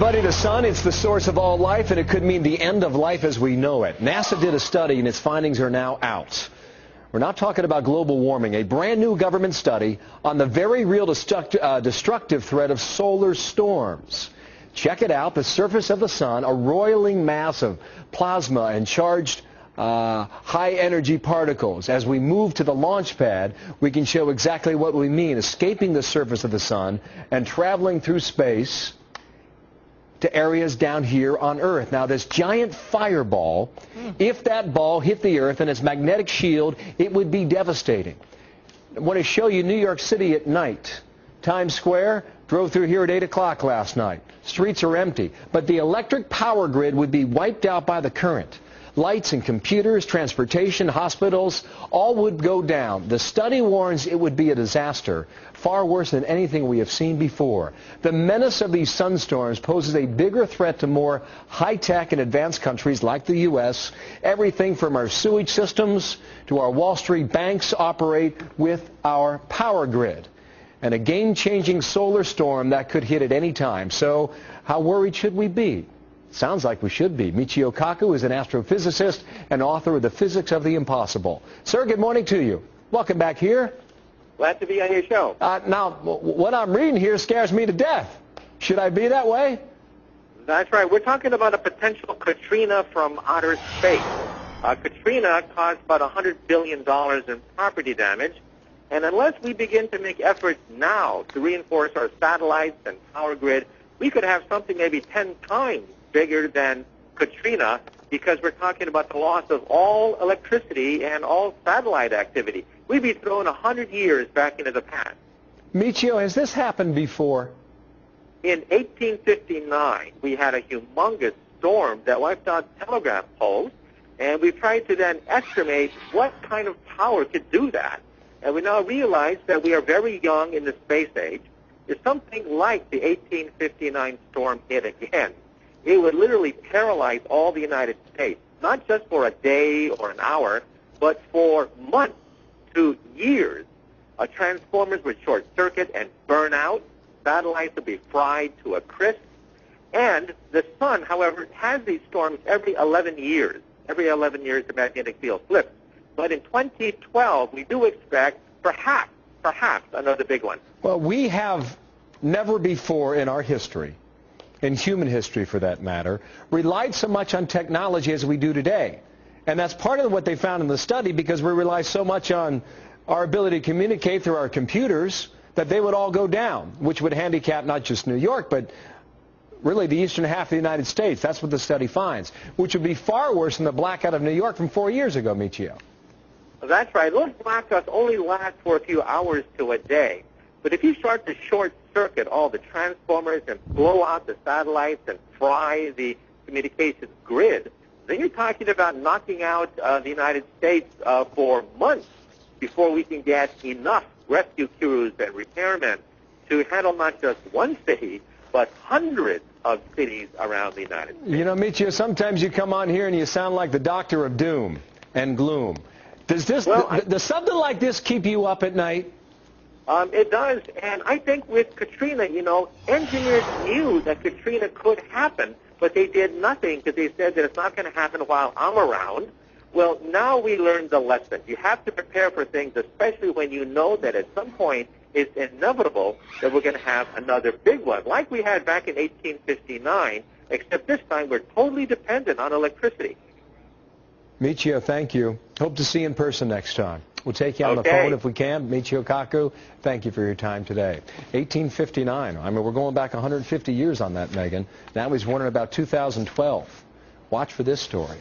everybody. The sun, it's the source of all life, and it could mean the end of life as we know it. NASA did a study, and its findings are now out. We're not talking about global warming. A brand new government study on the very real destructive threat of solar storms. Check it out. The surface of the sun, a roiling mass of plasma and charged high-energy particles. As we move to the launch pad, we can show exactly what we mean, escaping the surface of the sun and traveling through space to areas down here on Earth. Now, this giant fireball, if that ball hit the Earth and its magnetic shield, it would be devastating. I want to show you New York City at night. Times Square, drove through here at 8 o'clock last night. Streets are empty, but the electric power grid would be wiped out by the current. Lights and computers, transportation, hospitals, all would go down. The study warns it would be a disaster, far worse than anything we have seen before. The menace of these sunstorms poses a bigger threat to more high-tech and advanced countries like the U.S. Everything from our sewage systems to our Wall Street banks operate with our power grid. And a game-changing solar storm that could hit at any time. So how worried should we be? Sounds like we should be. Michio Kaku is an astrophysicist and author of The Physics of the Impossible. Sir, good morning to you. Welcome back here. Glad to be on your show. Now, what I'm reading here scares me to death. Should I be that way? That's right. We're talking about a potential Katrina from outer space. Katrina caused about $100 billion in property damage. And unless we begin to make efforts now to reinforce our satellites and power grid, we could have something maybe 10 times bigger than Katrina, because we're talking about the loss of all electricity and all satellite activity. We'd be thrown 100 years back into the past. Michio, has this happened before? In 1859, we had a humongous storm that wiped out telegraph poles, and we tried to then estimate what kind of power could do that. And we now realize that we are very young in the space age. If something like the 1859 storm hit again, it would literally paralyze all the United States, not just for a day or an hour, but for months to years. Transformers would short circuit and burn out. Satellites would be fried to a crisp. And the sun, however, has these storms every 11 years. Every 11 years, the magnetic field flips. But in 2012, we do expect perhaps another big one. Well, we have never before in our history, in human history for that matter, relied so much on technology as we do today. And that's part of what they found in the study, because we rely so much on our ability to communicate through our computers that they would all go down, which would handicap not just New York, but really the eastern half of the United States. That's what the study finds, which would be far worse than the blackout of New York from 4 years ago, Michio. That's right. Those blackouts only last for a few hours to a day. But if you start to short-circuit all the transformers and blow out the satellites and fry the communications grid, then you're talking about knocking out the United States for months before we can get enough rescue crews and repairmen to handle not just one city, but hundreds of cities around the United States. You know, Michio, sometimes you come on here and you sound like the doctor of doom and gloom. Does something like this keep you up at night? It does, and I think with Katrina, engineers knew that Katrina could happen, but they did nothing because they said that it's not going to happen while I'm around. Well, now we learned the lesson. You have to prepare for things, especially when you know that at some point it's inevitable that we're going to have another big one, like we had back in 1859, except this time we're totally dependent on electricity. Michio, thank you. Hope to see you in person next time. We'll take you on the phone if we can. Michio Kaku, thank you for your time today. 1859. I mean, we're going back 150 years on that, Megan. Now he's wondering about 2012. Watch for this story.